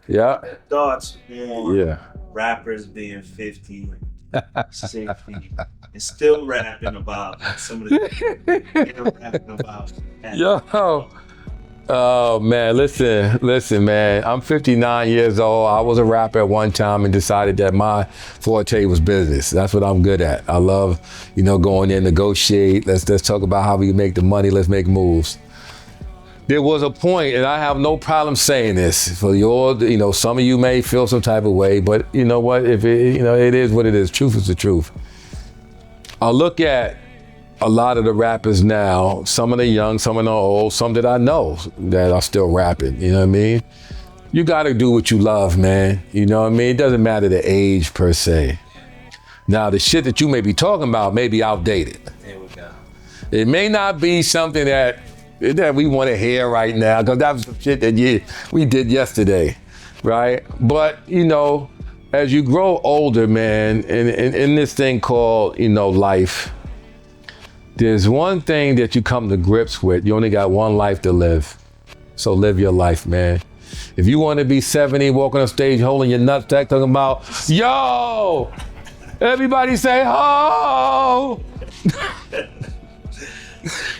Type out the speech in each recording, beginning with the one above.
Yeah. Thoughts on Yeah. rappers being 50, 60, and still rapping about some of the still rapping about that. Yo. Oh man, listen, man. I'm 59 years old. I was a rapper at one time and decided that my forte was business. That's what I'm good at. I love, going in, negotiate. Let's talk about how we can make the money. Let's make moves. There was a point, and I have no problem saying this for some of you may feel some type of way, but you know what? If it is what it is. Truth is the truth. I look at a lot of the rappers now, some of the young, some of the old, some that I know that are still rapping, you know what I mean? You gotta do what you love, man. You know what I mean? It doesn't matter the age per se. Now, the shit that you may be talking about may be outdated. There we go. It may not be something that we want to hear right now, because that was some shit that we did yesterday, right? But, as you grow older, man, in this thing called, life, there's one thing that you come to grips with. You only got one life to live. So live your life, man. If you want to be 70, walking on stage, holding your nutsack, talking about, yo, everybody say, ho.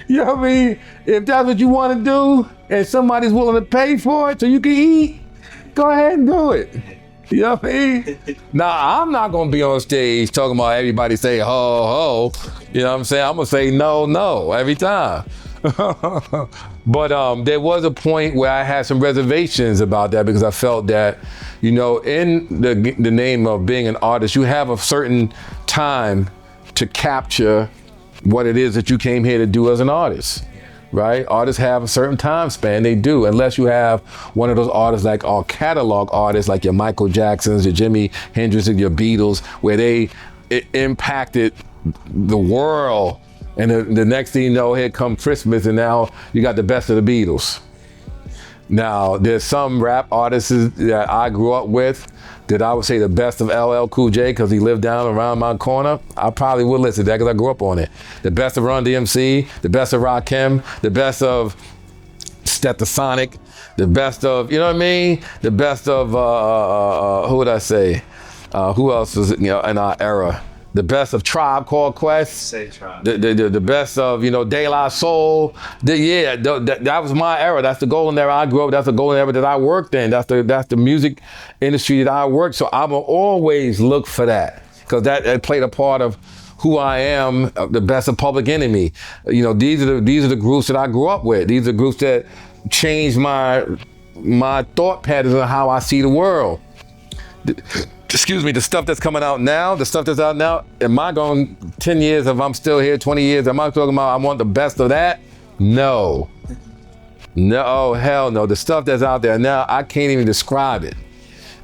You know what I mean? If that's what you want to do and somebody's willing to pay for it so you can eat, go ahead and do it. You know what I mean? Now, I'm not going to be on stage talking about everybody say ho, ho. You know what I'm saying? I'm going to say no every time. But there was a point where I had some reservations about that because I felt that, in the name of being an artist, you have a certain time to capture what it is that you came here to do as an artist. Right? Artists have a certain time span, they do, unless you have one of those artists like our catalog artists, like your Michael Jacksons, your Jimi Hendrix, and your Beatles, where it impacted the world. And the next thing you know, here come Christmas, and now you got the best of the Beatles. Now, there's some rap artists that I grew up with that I would say the best of LL Cool J because he lived down around my corner. I probably would listen to that because I grew up on it. The best of Run DMC, the best of Rakim, the best of Stetsasonic, the best of, you know what I mean? The best of, who would I say? Who else was in our era? The best of Tribe Called Quest. Say Tribe. The best of, De La Soul. That was my era. That's the golden era I grew up. That's the golden era that I worked in. That's the music industry that I worked. So I will always look for that because that played a part of who I am, the best of Public Enemy. These are the groups that I grew up with. These are groups that changed my thought patterns on how I see the world. Excuse me, the stuff that's coming out now, am I going 10 years if I'm still here, 20 years, am I talking about I want the best of that? No, hell no. The stuff that's out there now, I can't even describe it.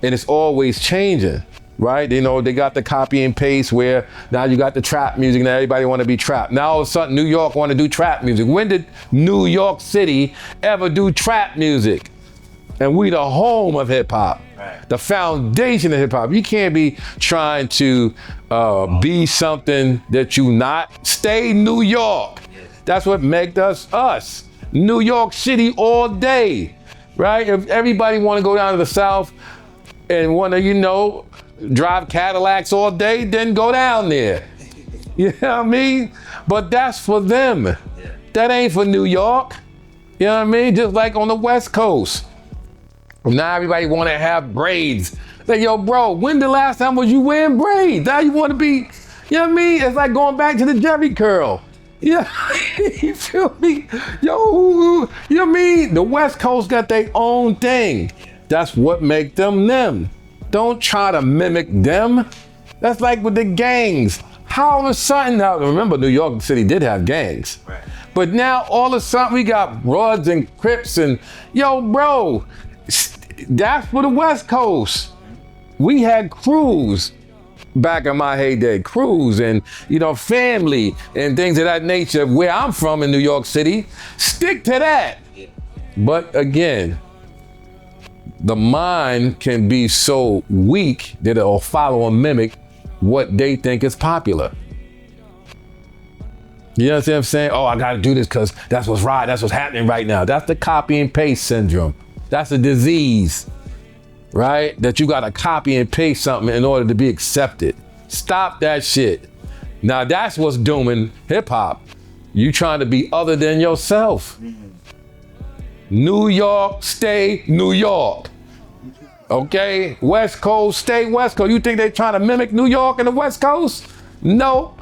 And it's always changing, right? They got the copy and paste where now you got the trap music and everybody want to be trapped. Now all of a sudden New York want to do trap music. When did New York City ever do trap music? And we the home of hip hop. Right. The foundation of hip hop. You can't be trying to be something that you not. Stay New York. That's what makes us. New York City all day, right? If everybody want to go down to the South and want to, drive Cadillacs all day, then go down there. You know what I mean? But that's for them. Yeah. That ain't for New York. You know what I mean? Just like on the West Coast. Now everybody want to have braids. Like, yo, bro, when the last time was you wearing braids? Now you want to be, you know what I mean? It's like going back to the Jerry curl. Yeah, you feel me? Yo, you know what I mean? The West Coast got their own thing. That's what make them them. Don't try to mimic them. That's like with the gangs. How all of a sudden, now remember New York City did have gangs. Right. But now all of a sudden we got Bloods and Crips and, yo, bro, that's for the West Coast. We had crews back in my heyday, crews and, family and things of that nature. Where I'm from in New York City, stick to that. But again, the mind can be so weak that it'll follow and mimic what they think is popular. You know what I'm saying? Oh, I gotta do this because that's what's right, that's what's happening right now. That's the copy and paste syndrome. That's a disease. right? That you gotta copy and paste something in order to be accepted. Stop that shit. Now that's what's dooming hip hop. You trying to be other than yourself. New York, stay New York. Okay? West Coast, stay West Coast. You think they trying to mimic New York and the West Coast? Nope.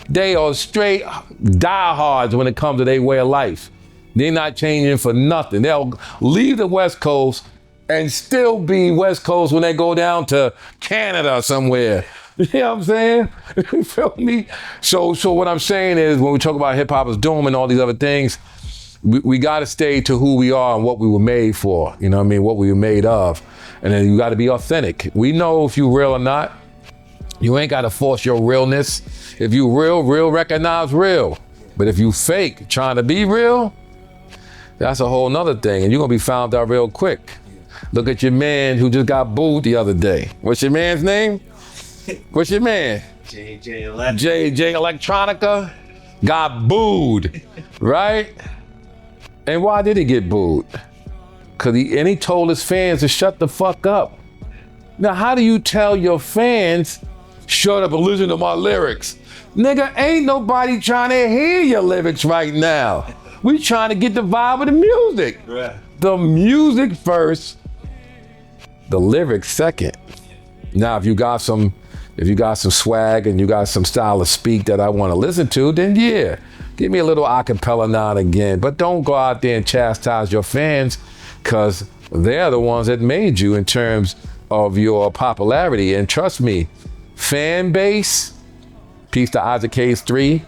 They are straight diehards when it comes to their way of life. They're not changing for nothing. They'll leave the West Coast and still be West Coast when they go down to Canada somewhere. You know what I'm saying? You feel me? So what I'm saying is, when we talk about hip hop as doom and all these other things, we got to stay to who we are and what we were made for. You know what I mean? What we were made of. And then you got to be authentic. We know if you real or not. You ain't got to force your realness. If you real recognize real. But if you fake trying to be real, that's a whole nother thing. And you're going to be found out real quick. Look at your man who just got booed the other day. What's your man's name? What's your man? JJ Electronica got booed, right? And why did he get booed? Because he told his fans to shut the fuck up. Now, how do you tell your fans, shut up and listen to my lyrics? Nigga, ain't nobody trying to hear your lyrics right now. We trying to get the vibe of the music. Right. The music first, the lyrics second. Now, if you got some swag and you got some style of speak that I want to listen to, then yeah, give me a little acapella now and again. But don't go out there and chastise your fans, because they're the ones that made you in terms of your popularity. And trust me, fan base, peace to Isaac Hayes 3,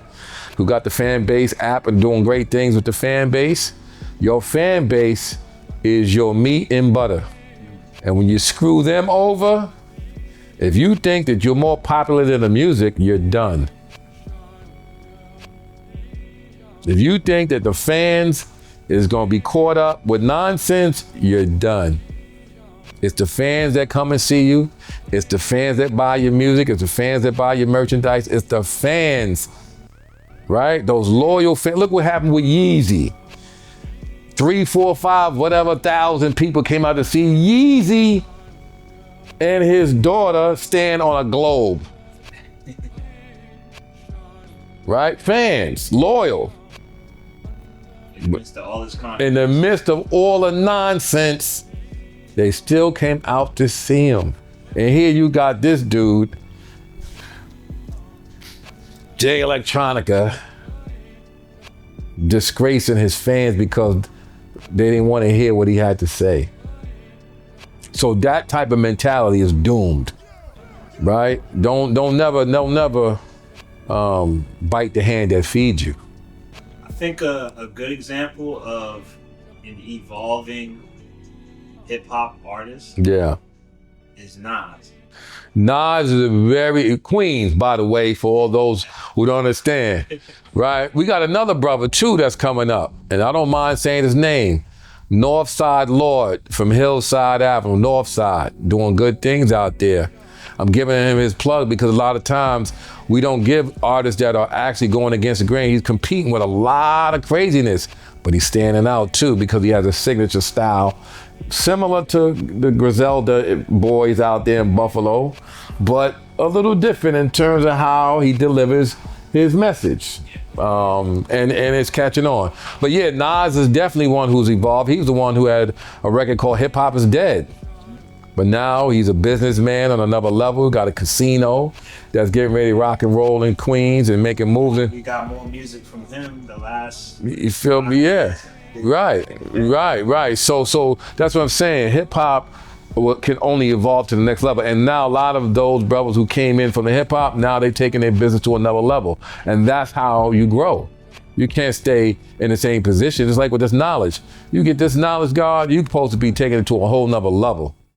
who got the fan base app and doing great things with the fan base. Your fan base is your meat and butter. And when you screw them over, if you think that you're more popular than the music, you're done. If you think that the fans is gonna be caught up with nonsense, you're done. It's the fans that come and see you. It's the fans that buy your music. It's the fans that buy your merchandise. It's the fans, right? Those loyal fans. Look what happened with Yeezy. 3, 4, 5, whatever thousand people came out to see Yeezy and his daughter stand on a globe. Right? Fans, loyal. In the midst of all this content. In the midst of all the nonsense, they still came out to see him. And here you got this dude, Jay Electronica, disgracing his fans because they didn't want to hear what he had to say. So that type of mentality is doomed, right? Don't never bite the hand that feeds you. I think a good example of an evolving hip hop artist is Nas. Nas is Queens, by the way, for all those who don't understand, right? We got another brother too that's coming up, and I don't mind saying his name. Northside Lord from Hillside Avenue, Northside, doing good things out there. I'm giving him his plug because a lot of times we don't give artists that are actually going against the grain. He's competing with a lot of craziness, but he's standing out too because he has a signature style similar to the Griselda boys out there in Buffalo, but a little different in terms of how he delivers his message. And it's catching on. But yeah, Nas is definitely one who's evolved. He was the one who had a record called Hip Hop Is Dead. But now he's a businessman on another level, got a casino that's getting ready to rock and roll in Queens and making moves. We got more music from him the last... You feel me? Yeah. Right. So that's what I'm saying. Hip hop can only evolve to the next level. And now a lot of those brothers who came in from the hip hop, now they're taking their business to another level. And that's how you grow. You can't stay in the same position. It's like with this knowledge. You get this knowledge, God, you're supposed to be taking it to a whole nother level.